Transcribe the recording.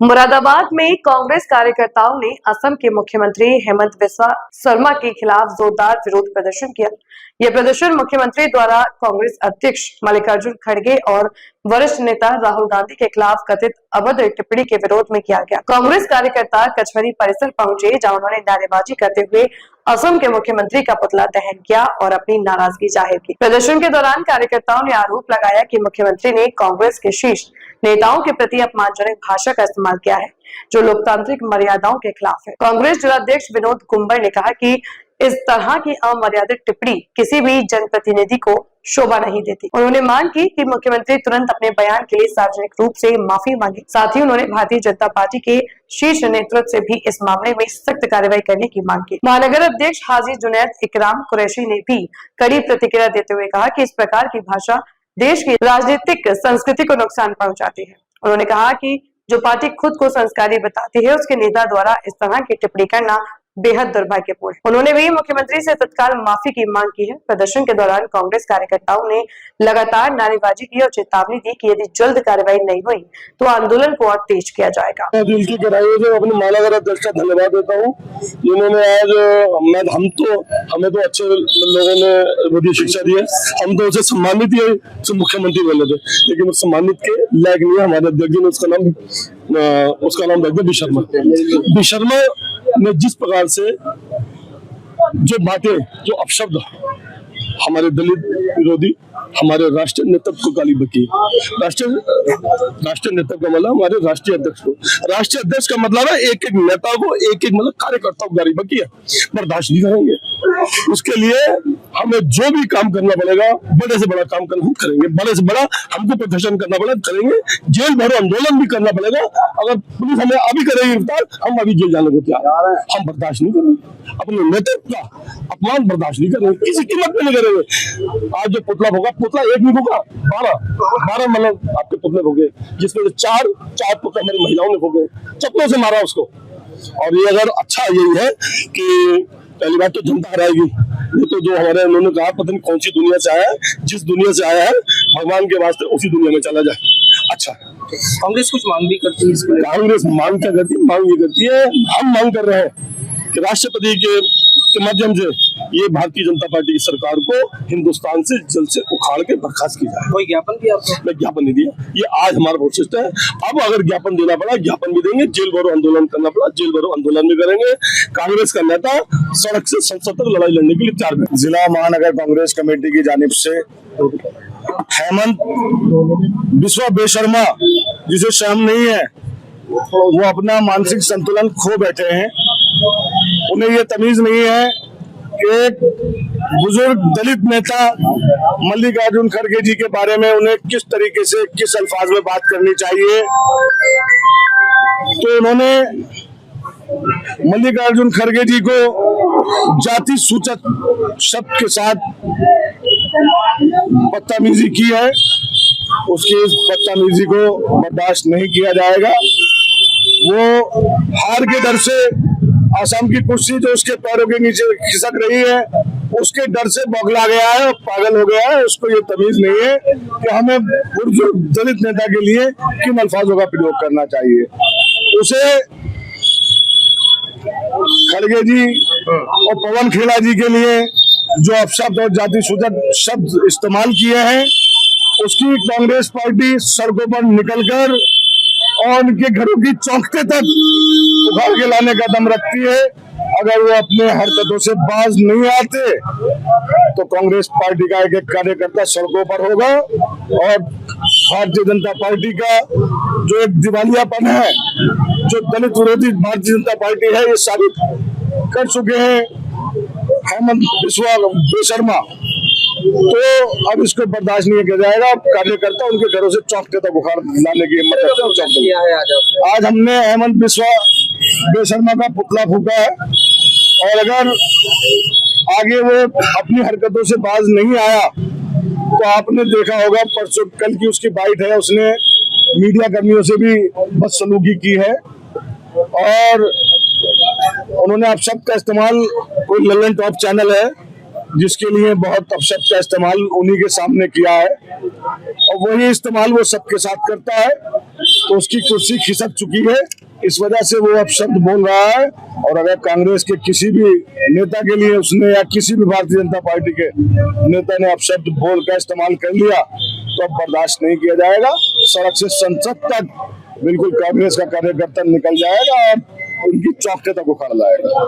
मुरादाबाद में कांग्रेस कार्यकर्ताओं ने असम के मुख्यमंत्री हेमंत बिस्वा शर्मा के खिलाफ जोरदार विरोध प्रदर्शन किया। यह प्रदर्शन मुख्यमंत्री द्वारा कांग्रेस अध्यक्ष मल्लिकार्जुन खड़गे और वरिष्ठ नेता राहुल गांधी के खिलाफ कथित अभद्र टिप्पणी के विरोध में किया गया। कांग्रेस कार्यकर्ता कचहरी परिसर पहुंचे, जहां उन्होंने नारेबाजी करते हुए असम के मुख्यमंत्री का पुतला दहन किया और अपनी नाराजगी जाहिर की। प्रदर्शन के दौरान कार्यकर्ताओं ने आरोप लगाया कि मुख्यमंत्री ने कांग्रेस के शीर्ष नेताओं के प्रति अपमानजनक भाषा का इस्तेमाल किया है, जो लोकतांत्रिक मर्यादाओं के खिलाफ है। कांग्रेस जिलाध्यक्ष विनोद कुंबर ने कहा कि इस तरह की अमर्यादित टिप्पणी किसी भी जनप्रतिनिधि को शोभा नहीं देती। उन्होंने मांग की कि मुख्यमंत्री तुरंत अपने बयान के लिए सार्वजनिक रूप से माफी मांगे। साथ ही उन्होंने भारतीय जनता पार्टी के शीर्ष नेतृत्व से भी इस मामले में सख्त कार्रवाई करने की मांग की। महानगर अध्यक्ष हाजी जुनैद इकराम कुरैशी ने भी कड़ी प्रतिक्रिया देते हुए कहा कि इस प्रकार की भाषा देश की राजनीतिक संस्कृति को नुकसान पहुंचाती है। उन्होंने कहा कि जो पार्टी खुद को संस्कारी बताती है, उसके नेता द्वारा इस तरह की टिप्पणी करना बेहद दुर्भाग्यपूर्ण। उन्होंने भी मुख्यमंत्री से तत्काल माफी की मांग की है। प्रदर्शन के दौरान कांग्रेस कार्यकर्ताओं ने लगातार नारेबाजी की और चेतावनी दी कि यदि जल्द कार्रवाई नहीं हुई तो आंदोलन को और तेज किया जाएगा। दिल की गहराइयों से अपने महानगर अध्यक्ष का धन्यवाद देता हूँ, जिन्होंने आज हमें तो अच्छे लोगों ने मुझे शिक्षा दी है। हम तो उसे सम्मानित ही मुख्यमंत्री बोले थे, लेकिन उस सम्मानित के लायक नहीं है। हमारे अध्यक्ष जी ने उसका नाम रख दिया विशर्मा ने जिस प्रकार से जो बातें, जो अपशब्द हमारे दलित विरोधी, हमारे राष्ट्रीय नेतृत्व को गाली बकी। राष्ट्रीय नेतृत्व का मतलब हमारे राष्ट्रीय अध्यक्ष को, राष्ट्रीय अध्यक्ष का मतलब है एक एक नेता को, एक एक मतलब कार्यकर्ता को गाली बकी है। बर्दाश्त नहीं करेंगे। उसके लिए हमें जो भी काम करना पड़ेगा, बड़े से बड़ा काम करना हम करेंगे, बड़े से बड़ा हमको प्रदर्शन करना पड़ेगा करेंगे, जेल भरो आंदोलन भी करना पड़ेगा। अगर पुलिस हमें अभी करेगी गिरफ्तार, हम अभी जेल जाने को तैयार हैं। हम बर्दाश्त नहीं करेंगे, अपने नेतृत्व का अपमान बर्दाश्त नहीं करेंगे, किसी कीमत पे नहीं करेंगे। आज जो पुतला होगा, पुतला एक नहीं होगा, 12 मतलब आपके पुतले होंगे, जिसमें चार पुतले हमारी महिलाओं ने होंगे, चप्पलों से मारा उसको। और ये अगर अच्छा यही है कि पहली बात तो जनता हराएगी, ये तो जो हमारे उन्होंने कहा पता नहीं कौन सी दुनिया से आया है, जिस दुनिया से आया है भगवान के वास्ते उसी दुनिया में चला जाए। अच्छा, कांग्रेस कुछ मांग भी करती है? कांग्रेस मांग क्या करती है? मांग ये करती है, हम मांग कर रहे हैं कि राष्ट्रपति के माध्यम से ये भारतीय जनता पार्टी की सरकार को हिंदुस्तान से जल्द से उखाड़ के बर्खास्त की जाए। कोई ज्ञापन दिया आपने? मैं ज्ञापन नहीं दिया, ये आज हमारा प्रोसेस है। अब अगर ज्ञापन देना पड़ा, ज्ञापन भी देंगे। जेल भरो आंदोलन करना पड़ा, जेल भरो आंदोलन भी करेंगे। कांग्रेस का नेता सड़क से संसद तक लड़ाई लड़ने के लिए तैयार है। जिला महानगर कांग्रेस कमेटी की जानिब से हेमंत बिस्वा बेशर्मा, जिसे शर्म नहीं है, वो अपना मानसिक संतुलन खो बैठे हैं। उन्हें ये तमीज नहीं है कि एक बुजुर्ग दलित नेता मल्लिकार्जुन खड़गे जी के बारे में उन्हें किस तरीके से, किस अल्फाज में बात करनी चाहिए। तो उन्होंने मल्लिकार्जुन खड़गे जी को जाति सूचक शब्द के साथ बदतमीजी की है। उसकी इस बदतमीजी को बर्दाश्त नहीं किया जाएगा। वो हार के डर से असम की कुर्सी जो उसके पैरों के नीचे खिसक रही है, उसके डर से बौखला गया है और पागल हो गया है। उसको ये तमीज नहीं है कि हमें दलित नेता के लिए किन अल्फाजों का प्रयोग करना चाहिए। उसे खड़गे जी और पवन खेड़ा जी के लिए जो अपशब्द और जाति सूचक शब्द इस्तेमाल किए हैं, उसकी कांग्रेस पार्टी सड़कों पर निकलकर और उनके घरों की चौखटे तक उखाड़ के लाने का दम रखती है। अगर वो अपने हरकतों से बाज नहीं आते तो कांग्रेस पार्टी का एक कार्यकर्ता सड़कों पर होगा और भारतीय जनता पार्टी का जो एक दिवालियापन है, जो दलित विरोधी भारतीय जनता पार्टी है, ये साबित कर चुके हैं हेमंत बिस्वा बेशर्मा। तो अब इसको बर्दाश्त नहीं किया जाएगा। कार्यकर्ता उनके घरों से चौकटे तक उखाड़ लाने की हिम्मत करते हैं। आज हमने हेमंत बिस्वा बेशर्मा का पुतला फूका है और अगर आगे वो अपनी हरकतों से बाज नहीं आया तो आपने देखा होगा परसों कल की उसकी बाइट है, उसने मीडिया कर्मियों से भी बदसलूकी की है और उन्होंने अपशब्द का इस्तेमाल, कोई ललन टॉप चैनल है जिसके लिए बहुत अपशब्द का इस्तेमाल उन्हीं के सामने किया है और वही इस्तेमाल वो सबके साथ करता है, तो उसकी कुर्सी खिसक चुकी है। इस वजह से वो अपशब्द बोल रहा है। और अगर कांग्रेस के किसी भी नेता के लिए उसने या किसी भी भारतीय जनता पार्टी के नेता ने अपशब्द बोल का इस्तेमाल कर लिया तो अब बर्दाश्त नहीं किया जाएगा। सड़क से संसद तक बिल्कुल कांग्रेस का कार्यकर्ता निकल जाएगा और उनकी चौखटे तक उखाड़ लाएगा।